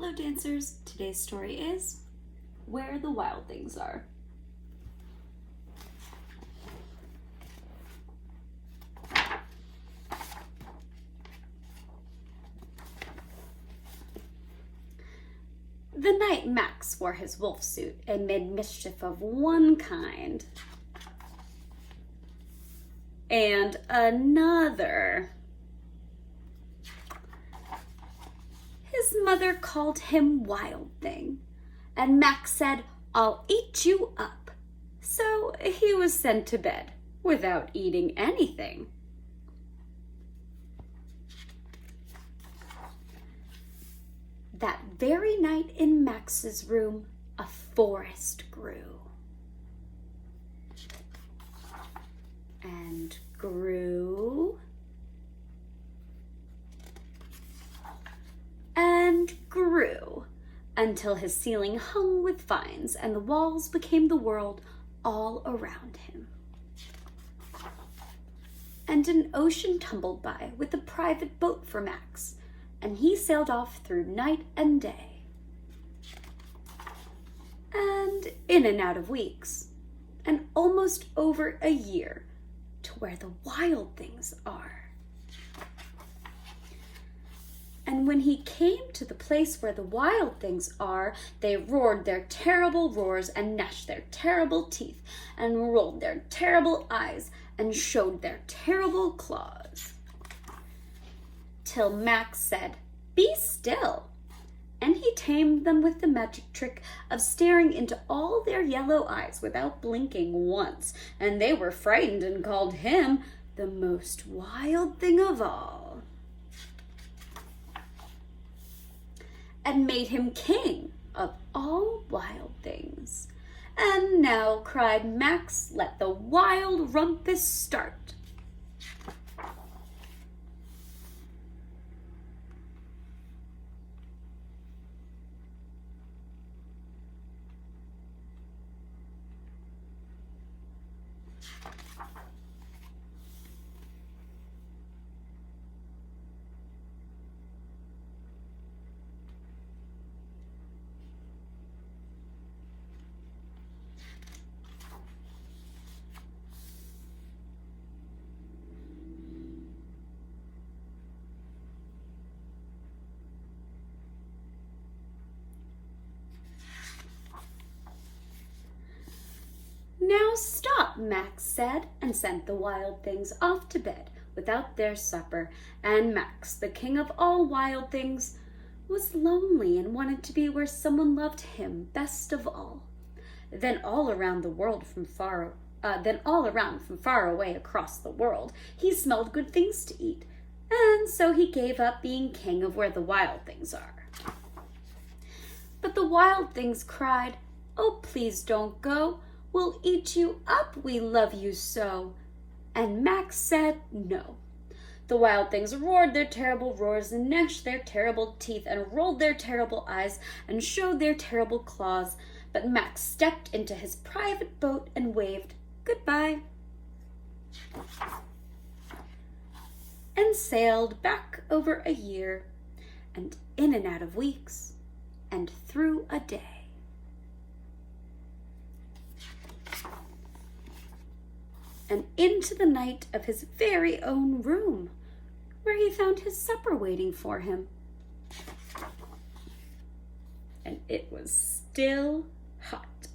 Hello dancers, today's story is Where the Wild Things Are. The night Max wore his wolf suit and made mischief of one kind and another. His mother called him Wild Thing, and Max said, "I'll eat you up." So he was sent to bed without eating anything. That very night in Max's room, a forest grew. And grew. And grew until his ceiling hung with vines and the walls became the world all around him. And an ocean tumbled by with a private boat for Max, and he sailed off through night and day. And in and out of weeks, and almost over a year, to where the wild things are. And when he came to the place where the wild things are, they roared their terrible roars and gnashed their terrible teeth and rolled their terrible eyes and showed their terrible claws. Till Max said, "Be still." And he tamed them with the magic trick of staring into all their yellow eyes without blinking once, and they were frightened and called him the most wild thing of all. And made him king of all wild things. And now, cried Max, let the wild rumpus start. "Now stop," Max said, and sent the wild things off to bed without their supper. And Max, the king of all wild things, was lonely and wanted to be where someone loved him best of all. Then all around from far away across the world, he smelled good things to eat, and so he gave up being king of where the wild things are. But the wild things cried, "Oh, please don't go. We'll eat you up, we love you so." And Max said no. The wild things roared their terrible roars and gnashed their terrible teeth and rolled their terrible eyes and showed their terrible claws. But Max stepped into his private boat and waved goodbye. And sailed back over a year, and in and out of weeks, and through a day. And into the night of his very own room, where he found his supper waiting for him. And it was still hot.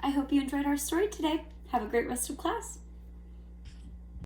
I hope you enjoyed our story today. Have a great rest of class.